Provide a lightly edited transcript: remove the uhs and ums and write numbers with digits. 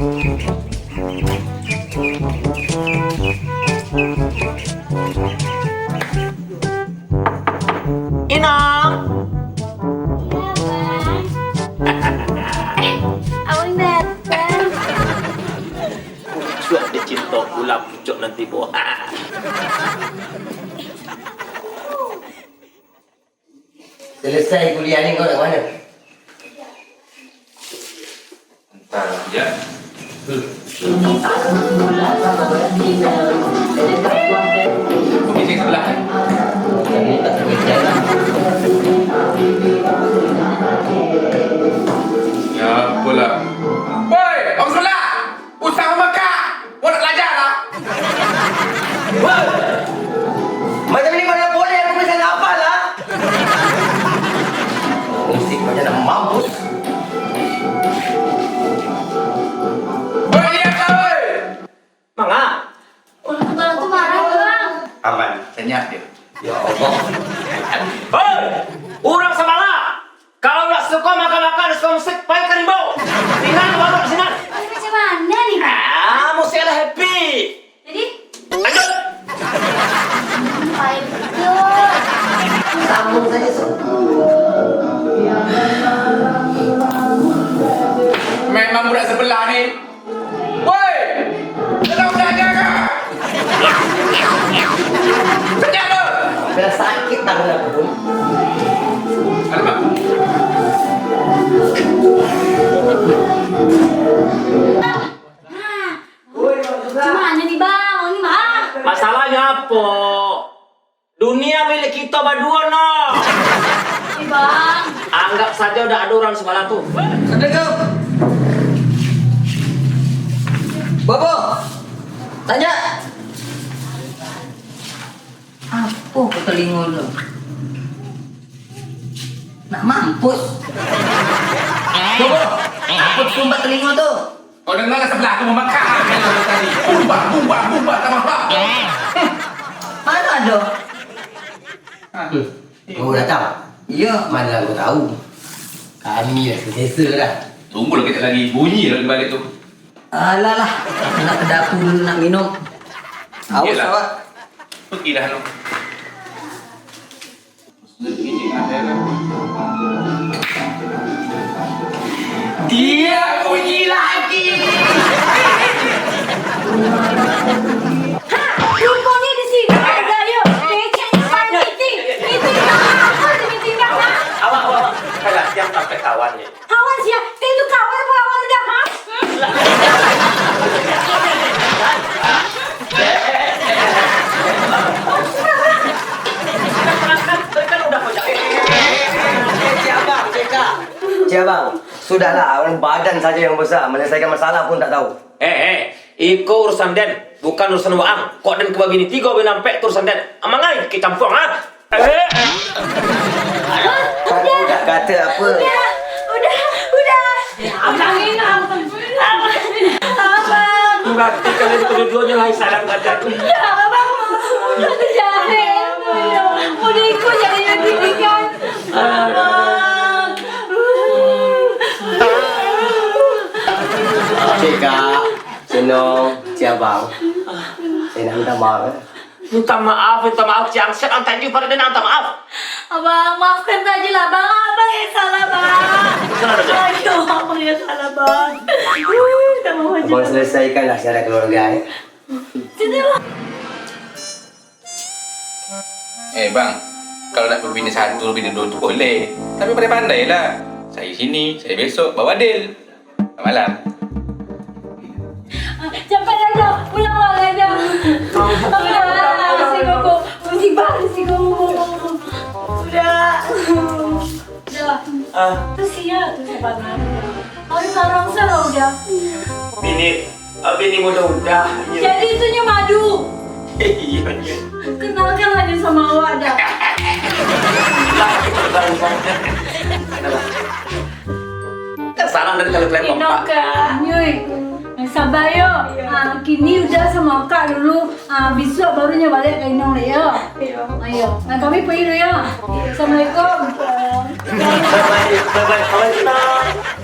Inang! Abang datang. Cuak dia cinta pula pucuk nanti bo. Selesai kuliah ni kau nak mana? Entah je. Meeting sebelah kan? Ni tak kerja lah. Ya, pula. Woi, orang sebelah! Ustaz Mekah! Kau nak belajar lah? Macam ni mana boleh aku bisa hafal lah. Musik macam nak mampus. Woi, dia kau! Woi! Manga! Abang tu marah bang. Aman, senyap dia. Ya Allah. Hei! Orang Sabara! Kalau nak suka makan-makan suka musik, payah karimbau! Tinggal bawa ke sini! Ini macam mana ni bang? Musik ada happy! Jadi, Lanjut! baik betul. Sambung saja Memang budak sebelah ni. Woi! Kau belajar ke? Senyap tu! Dah sakit tangan aku pun. Alamak. Macam mana ni bang? Oh ni mah. Masalahnya apa? Dunia milik kita berdua, no! Ni bang. Anggap saja udah ada orang sebelah tu. Ada kau? Bobo! Tanya! Apa ke telinga tu? Nak mampus? Bobo! Apa sumbat telinga tu? Kau dengar ke sebelah aku memakan tadi? Bumbak, tak maaf. Mana ada? Oh datang? Ya, mana aku tahu. Kami dah selesa dah. Tunggulah kejap lagi. Bunyi lah di balik tu. Alah lah, aku nak ke dapur dulu nak minum. Awas Yelah. awak. Pergilah lu. Ini ada lah. Dia bunyi lagi. Rupanya di sini ada yo. Keceknya pan meeting. Meeting apa tu meeting dah? Awak. Kalau tiap sampai kawannya. Kawan siap. Itu kawan apa kawan dah? Ha? Kan udah kau cakap. Cik abang, sudahlah, orang badan saja yang besar. Menyelesaikan masalah pun tak tahu. Iko urusan den, bukan urusan waang. Kok den kebab ini 3 binampe urusan den. Amangai ke campur ha? Kamu tak kata apa? Udah. Abang ini abang. Berarti kalian kedua-duanya lah salah kata. Ya abang. Aku jahat. Mau ikut jadi begini kan? Abang. Cik Kak, Senong, Cik Abang. Saya nak minta maaf. Minta maaf, Cik Angset. Antar je pada den, minta maaf. Abang, maafkan saja lah bang. Abang yang salah bang. Salah saja. Ayo, abang yang salah bang. Tak mau aja. Abang selesaikanlah secara keluarga. Sini lah. Bang, kalau nak berbina satu, berbina dua tu boleh. Tapi pandai-pandai lah. Saya sini, saya besok, bawa Adil. Selamat malam. Cepat aja, pulang aja. Udah, musik baru sih kamu. Udah. Terus ya, terus apa lagi? Harus sarang sana udah. Bini muda udah. Jadi itunya madu. Iya. Kenalkan aja sama awak dah. Salam dari kalian Kino kak, Nyuy. Sabar yo. Kini udah sama kak dulu. Besok barunya balik ke Inong ya. Ayo. Kami pergi dulu ya. Assalamualaikum. Bye-bye. Bye-bye.